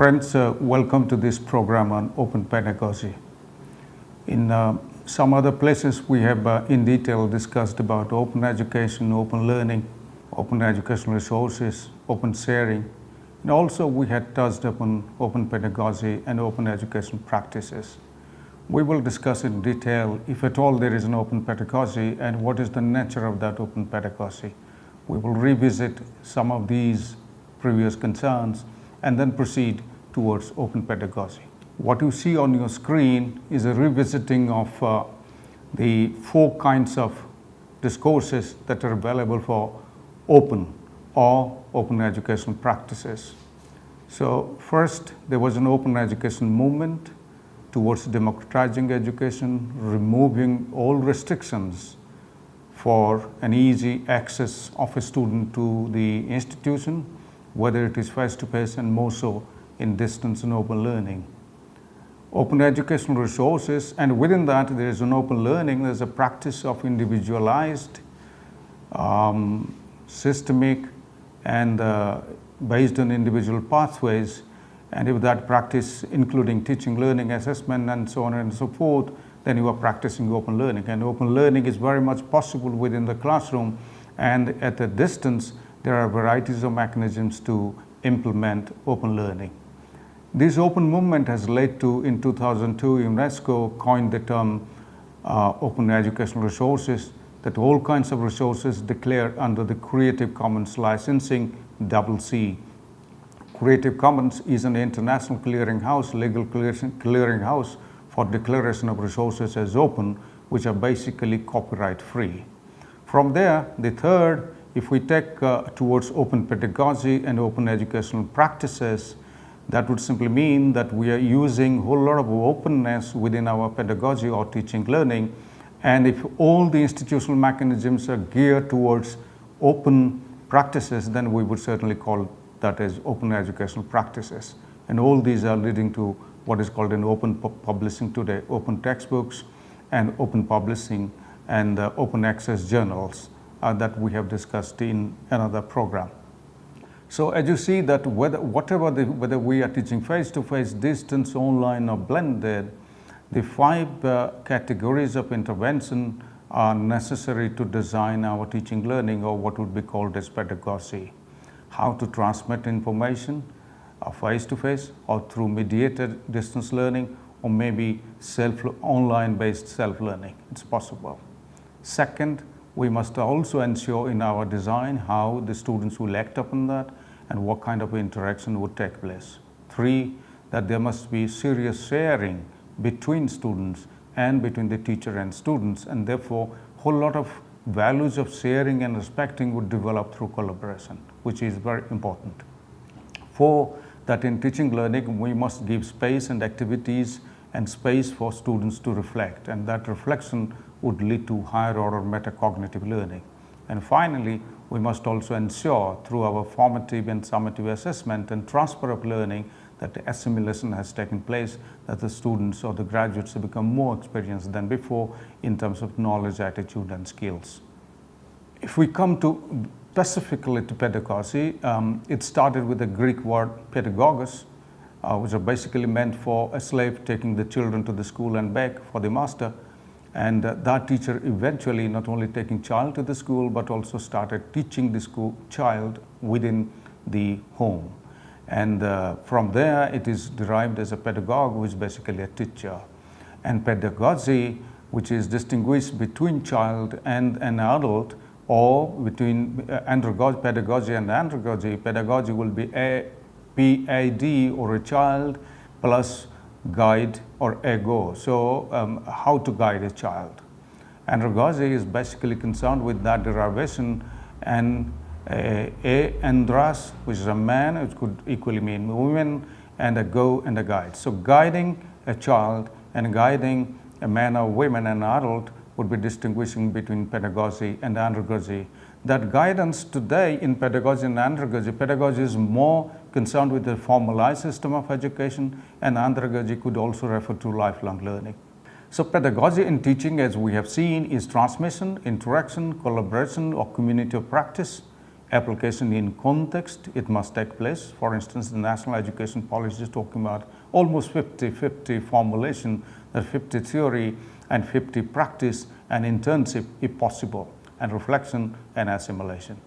Friends, welcome to this program on open pedagogy. In some other places we have in detail discussed about open education, open learning, open educational resources, open sharing, and also we had touched upon open pedagogy and open education practices. We will discuss in detail if at all there is an open pedagogy and what is the nature of that open pedagogy. We will revisit some of these previous concerns and then proceed towards open pedagogy. What you see on your screen is a revisiting of the 4 kinds of discourses that are available for open or open educational practices. So first, there was an open education movement towards democratizing education, removing all restrictions for an easy access of a student to the institution, whether it is face-to-face and more so in distance and open learning. Open educational resources, and within that there is an open learning, there's a practice of individualized, systemic and based on individual pathways, and if that practice including teaching, learning, assessment and so on and so forth, then you are practicing open learning. And open learning is very much possible within the classroom, and at a distance there are varieties of mechanisms to implement open learning. This open movement has led to, in 2002, UNESCO coined the term open educational resources, that all kinds of resources declared under the Creative Commons licensing CC. Creative Commons is an international clearinghouse, legal clearinghouse for declaration of resources as open, which are basically copyright free. From there, the third, if we take towards open pedagogy and open educational practices, that would simply mean that we are using a whole lot of openness within our pedagogy or teaching learning, and if all the institutional mechanisms are geared towards open practices, then we would certainly call that as open educational practices. And all these are leading to what is called an open publishing today, open textbooks and open publishing and open access journals that we have discussed in another program. So as you see that whether we are teaching face-to-face, distance, online or blended, the 5 categories of intervention are necessary to design our teaching learning, or what would be called as pedagogy. How to transmit information face-to-face or through mediated distance learning, or maybe online based self-learning. It's possible. Second, we must also ensure in our design how the students will act upon that and what kind of interaction would take place. 3, that there must be serious sharing between students and between the teacher and students, and therefore a whole lot of values of sharing and respecting would develop through collaboration, which is very important. 4, that in teaching learning we must give space and activities and space for students to reflect, and that reflection would lead to higher order metacognitive learning. And finally, we must also ensure through our formative and summative assessment and transfer of learning that the assimilation has taken place, that the students or the graduates have become more experienced than before in terms of knowledge, attitude and skills. If we come to specifically to pedagogy, it started with the Greek word pedagogos, which are basically meant for a slave taking the children to the school and back for the master. And that teacher eventually not only taking child to the school, but also started teaching the school child within the home. And from there it is derived as a pedagogue, which is basically a teacher. And pedagogy, which is distinguished between child and an adult, or between pedagogy and andragogy. Pedagogy will be a PAD, or a child, plus guide or ego. So how to guide a child. Andragogy is basically concerned with that derivation, and andras, which is a man, it could equally mean women, and a go and a guide. So guiding a child and guiding a man or woman, an adult, would be distinguishing between pedagogy and andragogy. That guidance today in pedagogy and andragogy, pedagogy is more concerned with the formalized system of education, and andragogy could also refer to lifelong learning. So pedagogy in teaching, as we have seen, is transmission, interaction, collaboration or community of practice. application in context, it must take place. For instance, the National Education Policy is talking about almost 50-50 formulation, that 50 theory and 50 practice and internship if possible, and reflection and assimilation.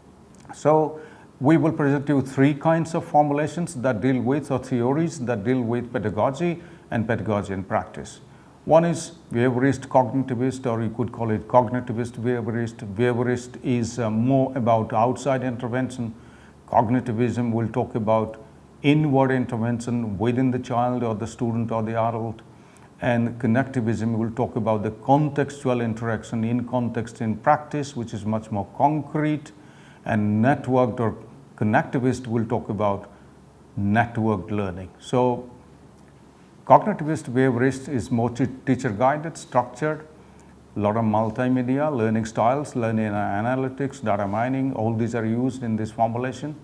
So we will present you three kinds of formulations that deal with, or theories that deal with pedagogy and pedagogy in practice. One is behaviorist cognitivist, or you could call it cognitivist behaviorist. Behaviorist is more about outside intervention. Cognitivism will talk about inward intervention within the child or the student or the adult. And connectivism will talk about the contextual interaction in context in practice, which is much more concrete. And networked or connectivist will talk about networked learning. So cognitivist behaviorist is more teacher guided, structured, a lot of multimedia, learning styles, learning analytics, data mining, all these are used in this formulation.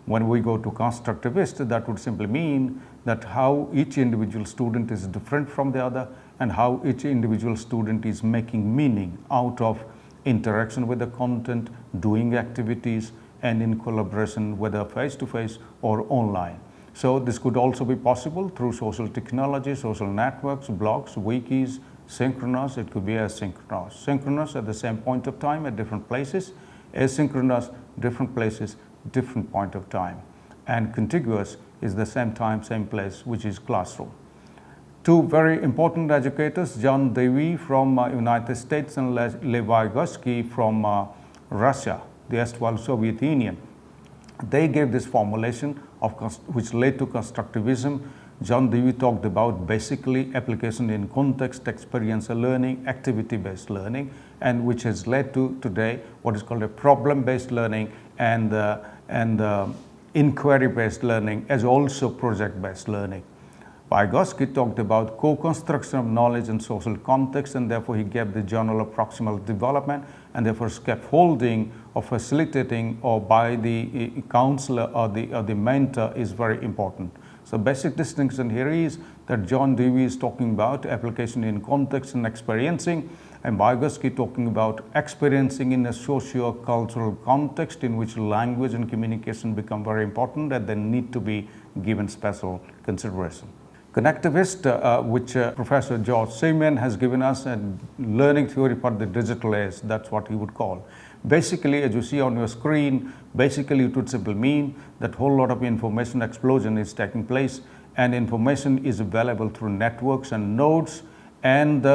When we go to constructivist, that would simply mean that how each individual student is different from the other, and how each individual student is making meaning out of interaction with the content, doing activities, and in collaboration, whether face-to-face or online. So this could also be possible through social technology, social networks, blogs, wikis, synchronous, it could be asynchronous. Synchronous at the same point of time at different places, asynchronous, different places, different point of time. And contiguous is the same time, same place, which is classroom. Two very important educators, John Dewey from United States and Levi Gusky from Russia, the erstwhile Soviet Union. They gave this formulation of which led to constructivism. John Dewey talked about basically application in context, experiential learning, activity-based learning, and which has led to today what is called a problem-based learning and inquiry-based learning, as also project-based learning. Vygotsky talked about co-construction of knowledge in social context, and therefore he gave the journal of proximal development, and therefore scaffolding or facilitating or by the counselor or the mentor is very important. So basic distinction here is that John Dewey is talking about application in context and experiencing, and Vygotsky talking about experiencing in a socio-cultural context in which language and communication become very important and they need to be given special consideration. Connectivist, which Professor George Seaman has given us, a learning theory for the digital age, that's what he would call. Basically, as you see on your screen, basically it would simply mean that whole lot of information explosion is taking place, and information is available through networks and nodes, and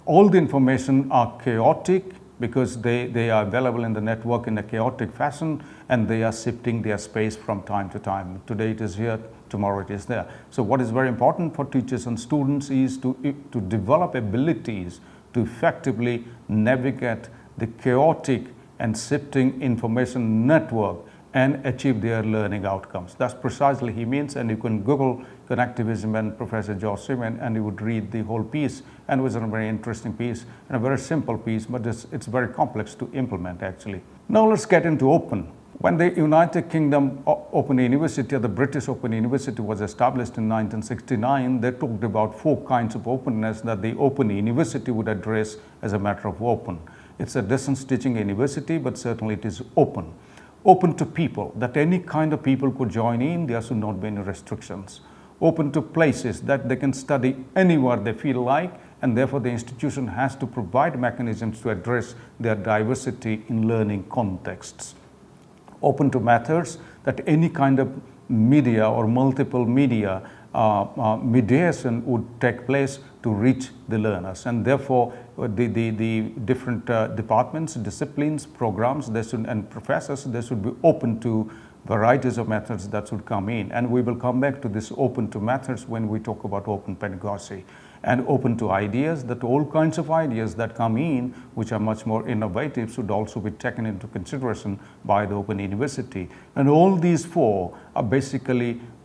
all the information are chaotic because they are available in the network in a chaotic fashion, and they are shifting their space from time to time. Today it is here, tomorrow it is there. So what is very important for teachers and students is to develop abilities to effectively navigate the chaotic and shifting information network and achieve their learning outcomes. That's precisely he means, and you can Google connectivism and Professor George Seaman and you would read the whole piece, and it was a very interesting piece and a very simple piece, but it's very complex to implement actually. Now let's get into open. When the United Kingdom Open University, or the British Open University, was established in 1969, they talked about 4 kinds of openness that the Open University would address as a matter of open. It's a distance teaching university, but certainly it is open. Open to people, that any kind of people could join in, there should not be any restrictions. Open to places, that they can study anywhere they feel like, and therefore the institution has to provide mechanisms to address their diversity in learning contexts. Open to methods, that any kind of media or multiple media mediation would take place to reach the learners, and therefore the different departments, disciplines, programs, and professors, they should be open to varieties of methods that should come in, and we will come back to this open to methods when we talk about open pedagogy. And open to ideas, that all kinds of ideas that come in which are much more innovative should also be taken into consideration by the Open University. And all these 4 are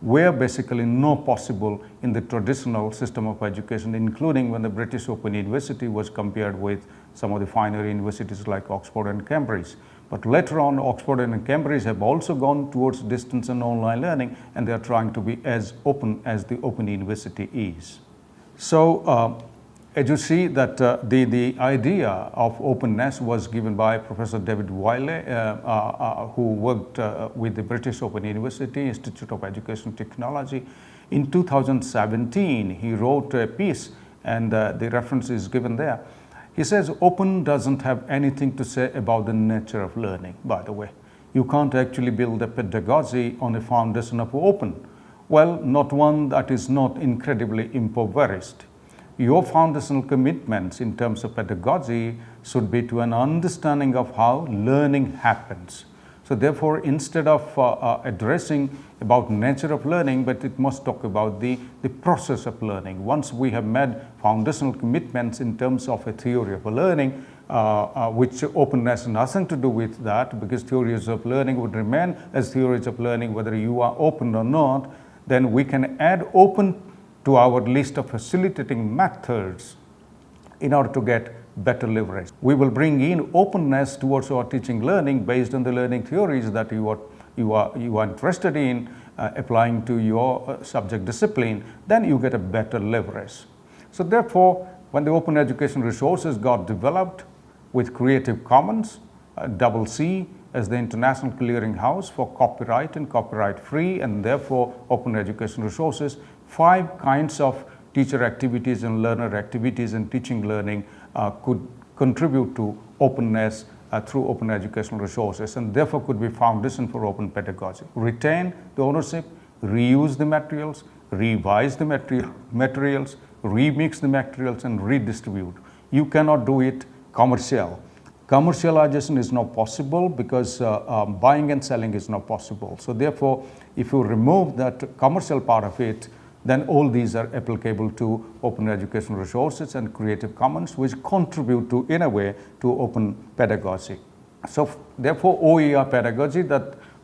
were basically not possible in the traditional system of education, including when the British Open University was compared with some of the finer universities like Oxford and Cambridge. But later on, Oxford and Cambridge have also gone towards distance and online learning, and they are trying to be as open as the Open University is. So as you see that the idea of openness was given by Professor David Wiley, who worked with the British Open University Institute of Education and Technology. In 2017, he wrote a piece, and the reference is given there. He says, open doesn't have anything to say about the nature of learning, by the way. You can't actually build a pedagogy on a foundation of open. Well, not one that is not incredibly impoverished. Your foundational commitments in terms of pedagogy should be to an understanding of how learning happens. So therefore, instead of addressing about nature of learning, but it must talk about the process of learning. Once we have made foundational commitments in terms of a theory of learning, which openness has nothing to do with that, because theories of learning would remain as theories of learning whether you are open or not, then we can add open to our list of facilitating methods in order to get better leverage. We will bring in openness towards our teaching learning based on the learning theories that you are interested in applying to your subject discipline. Then you get a better leverage. So therefore, when the open education resources got developed with Creative Commons, CC as the international clearinghouse for copyright and copyright free, and therefore open education resources, 5 kinds of teacher activities and learner activities and teaching learning could contribute to openness through open educational resources, and therefore could be foundation for open pedagogy. Retain the ownership, reuse the materials, revise the materials, remix the materials, and redistribute. You cannot do it commercial. Commercialization is not possible because buying and selling is not possible. So therefore, if you remove that commercial part of it, then all these are applicable to open educational resources and Creative Commons, which contribute to, in a way, to open pedagogy. So therefore, OER pedagogy,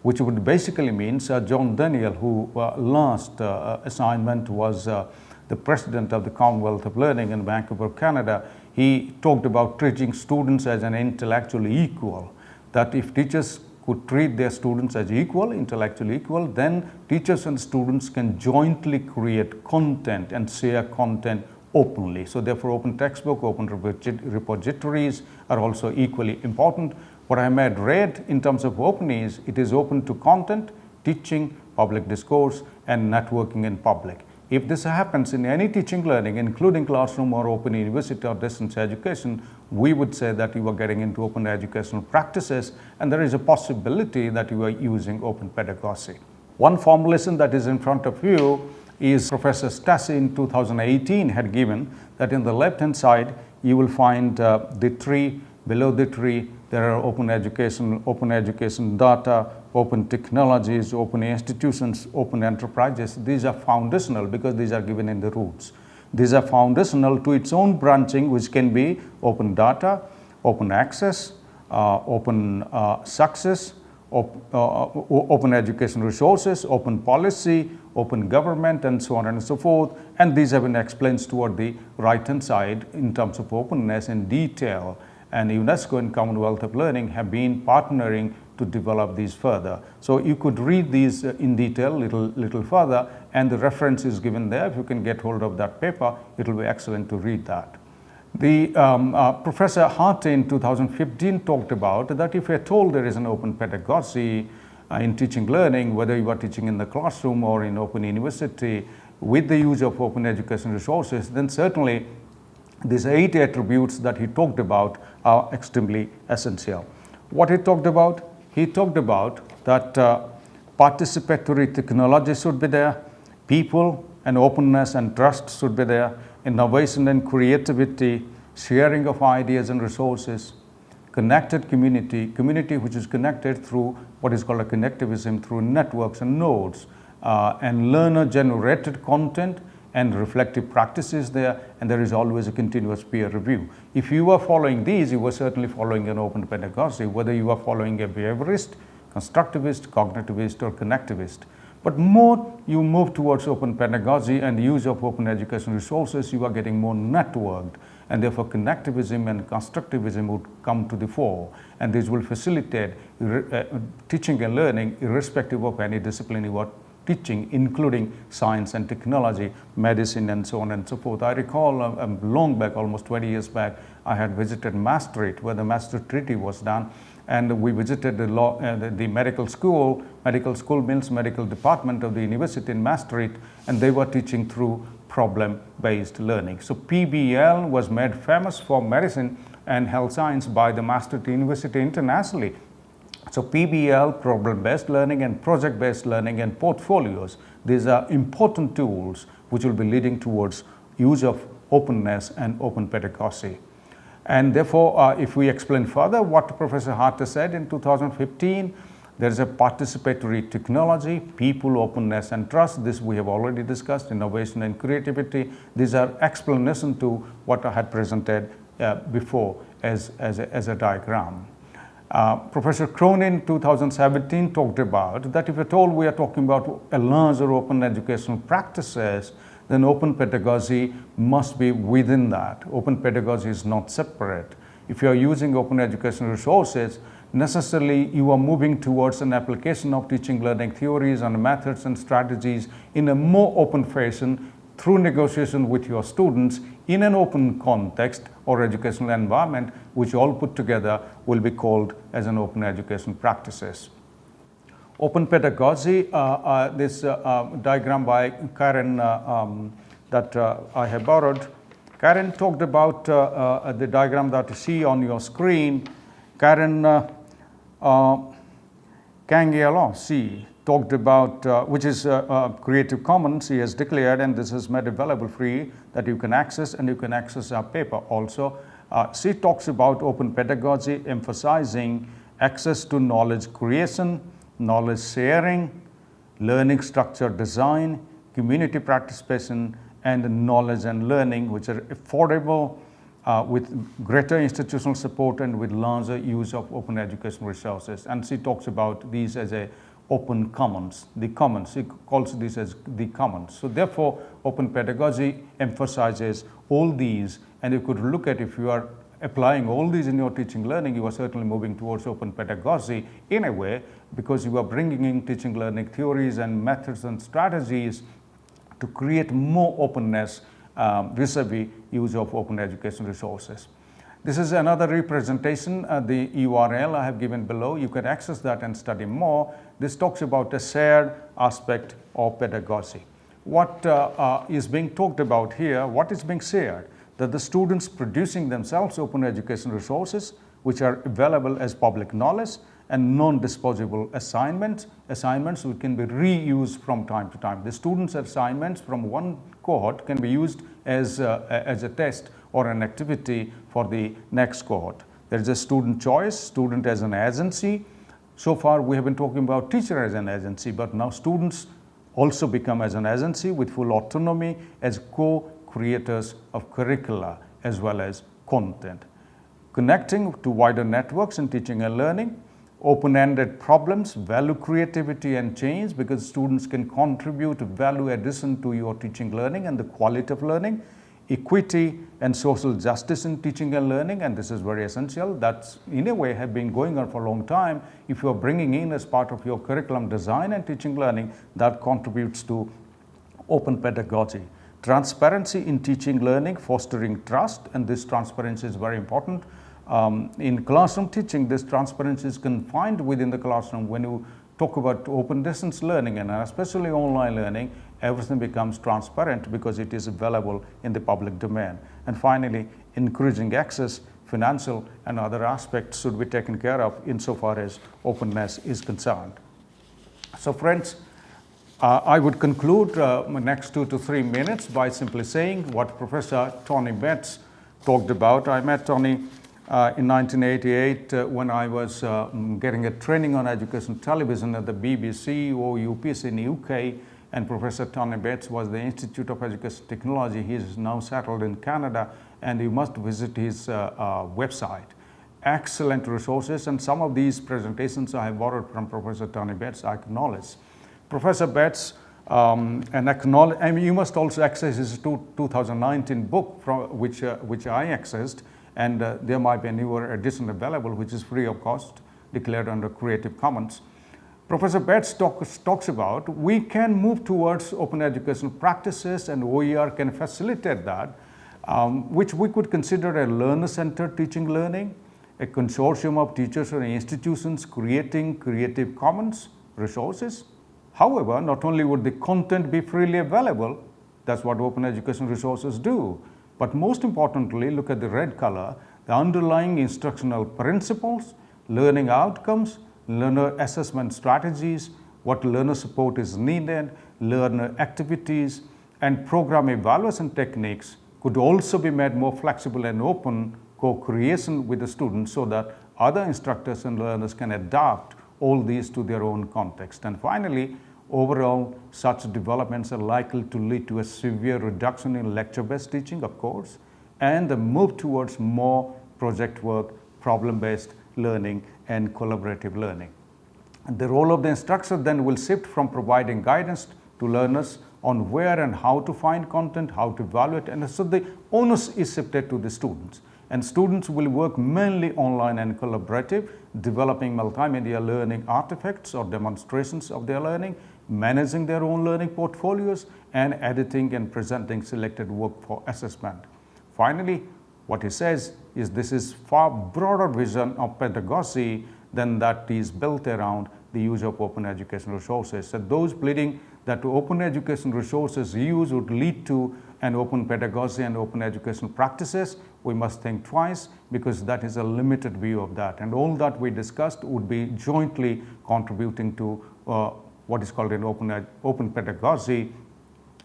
which would basically means John Daniel, who last assignment was the president of the Commonwealth of Learning in Vancouver, Canada, he talked about treating students as an intellectually equal, that if teachers could treat their students as equal, intellectually equal, then teachers and students can jointly create content and share content openly. So therefore, open textbook, open repositories are also equally important. What I made read in terms of open is, it is open to content, teaching, public discourse, and networking in public. If this happens in any teaching learning, including classroom or open university or distance education, we would say that you are getting into open educational practices, and there is a possibility that you are using open pedagogy. One formulation that is in front of you is Professor Stassi in 2018 had given, that in the left-hand side, you will find the tree. Below the tree, there are open education data, open technologies, open institutions, open enterprises. These are foundational because these are given in the roots. These are foundational to its own branching, which can be open data, open access, open success, open education resources, open policy, open government, and so on and so forth. And these have been explained toward the right-hand side in terms of openness in detail. And UNESCO and Commonwealth of Learning have been partnering to develop these further. So you could read these in detail little further, and the reference is given there. If you can get hold of that paper, it will be excellent to read that. The Professor Hart in 2015 talked about that if at all there is an open pedagogy in teaching learning, whether you are teaching in the classroom or in open university with the use of open education resources, then certainly these 8 attributes that he talked about are extremely essential. What he talked about? He talked about that participatory technology should be there, people and openness and trust should be there, innovation and creativity, sharing of ideas and resources, connected community which is connected through what is called a connectivism through networks and nodes, and learner-generated content and reflective practices there, and there is always a continuous peer review. If you are following these, you are certainly following an open pedagogy, whether you are following a behaviorist, constructivist, cognitivist, or connectivist. But more you move towards open pedagogy and use of open education resources, you are getting more networked, and therefore connectivism and constructivism would come to the fore, and this will facilitate teaching and learning irrespective of any discipline you are teaching, including science and technology, medicine, and so on and so forth. I recall long back, almost 20 years back, I had visited Maastricht, where the Maastricht Treaty was done, and we visited the medical school. Medical school means medical department of the university in Maastricht, and they were teaching through problem-based learning. So PBL was made famous for medicine and health science by the Maastricht University internationally. So PBL, problem-based learning, and project-based learning, and portfolios, these are important tools which will be leading towards use of openness and open pedagogy. And therefore, if we explain further what Professor Harter said in 2015, there is a participatory technology, people, openness, and trust. This we have already discussed, innovation and creativity. These are explanation to what I had presented before as a diagram. Professor Cronin in 2017 talked about that if at all we are talking about a larger open educational practices, then open pedagogy must be within that. Open pedagogy is not separate. If you are using open educational resources, necessarily you are moving towards an application of teaching learning theories and methods and strategies in a more open fashion through negotiation with your students in an open context or educational environment, which all put together will be called as an open education practices. Open pedagogy, this diagram by Karen that I have borrowed. Karen talked about the diagram that you see on your screen. Karen Kangialo talked about, which is Creative Commons, he has declared, and this is made available free, that you can access, and you can access our paper also. She talks about open pedagogy, emphasizing access to knowledge creation, knowledge sharing, learning structure design, community participation, and knowledge and learning, which are affordable with greater institutional support and with larger use of open educational resources. And she talks about these as a open commons, the commons. She calls this as the commons. So therefore, open pedagogy emphasizes all these, and you could look at if you are applying all these in your teaching learning, you are certainly moving towards open pedagogy in a way, because you are bringing in teaching learning theories and methods and strategies to create more openness vis-a-vis use of open education resources. This is another representation, the URL I have given below. You can access that and study more. This talks about a shared aspect of pedagogy. What is being talked about here, what is being shared? That the students producing themselves open education resources, which are available as public knowledge, and non-disposable assignments which can be reused from time to time. The students' assignments from one cohort can be used as a test or an activity for the next cohort. There is a student choice, student as an agency. So far we have been talking about teacher as an agency, but now students also become as an agency with full autonomy as co-creators of curricula as well as content. Connecting to wider networks in teaching and learning, open-ended problems, value creativity and change, because students can contribute value addition to your teaching learning and the quality of learning. Equity and social justice in teaching and learning, and this is very essential. That's in a way have been going on for a long time. If you are bringing in as part of your curriculum design and teaching learning, that contributes to open pedagogy. Transparency in teaching learning, fostering trust, and this transparency is very important. In classroom teaching, this transparency is confined within the classroom. When you talk about open distance learning and especially online learning, everything becomes transparent because it is available in the public domain. And finally, encouraging access, financial and other aspects should be taken care of insofar as openness is concerned. So friends, I would conclude my next 2 to 3 minutes by simply saying what Professor Tony Betts talked about. I met Tony in 1988 when I was getting a training on education television at the BBC or UPC in the UK, and Professor Tony Betts was the Institute of Education Technology. He is now settled in Canada, and you must visit his website. Excellent resources, and some of these presentations I have borrowed from Professor Tony Betts, I acknowledge. Professor Betts, you must also access his 2019 book, which I accessed, and there might be a newer edition available, which is free of cost, declared under Creative Commons. Professor Betts talks about, we can move towards open educational practices and OER can facilitate that, which we could consider a learner-centered teaching learning, a consortium of teachers and institutions creating Creative Commons resources. However, not only would the content be freely available, that's what open education resources do, but most importantly, look at the red color, the underlying instructional principles, learning outcomes, learner assessment strategies, what learner support is needed, learner activities, and program evaluation techniques could also be made more flexible and open co-creation with the students so that other instructors and learners can adapt all these to their own context. And finally, overall, such developments are likely to lead to a severe reduction in lecture-based teaching, of course, and the move towards more project work, problem-based learning, and collaborative learning. And the role of the instructor then will shift from providing guidance to learners on where and how to find content, how to evaluate, and so the onus is shifted to the students. And students will work mainly online and collaborative, developing multimedia learning artifacts or demonstrations of their learning, managing their own learning portfolios, and editing and presenting selected work for assessment. Finally, what he says is this is far broader vision of pedagogy than that is built around the use of open educational resources. So those believing that open education resources use would lead to an open pedagogy and open educational practices, we must think twice, because that is a limited view of that. And all that we discussed would be jointly contributing to what is called an open pedagogy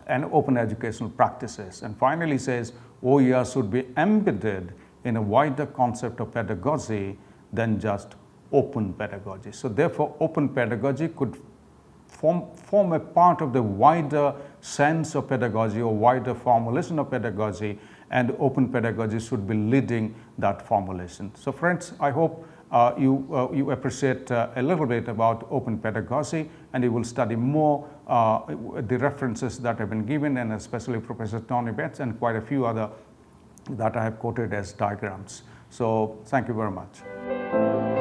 and open educational practices. And finally says OER should be embedded in a wider concept of pedagogy than just open pedagogy. So therefore, open pedagogy could form a part of the wider sense of pedagogy or wider formulation of pedagogy, and open pedagogy should be leading that formulation. So friends, I hope you appreciate a little bit about open pedagogy, and you will study more the references that have been given, and especially Professor Tony Betts and quite a few other that I have quoted as diagrams. So thank you very much.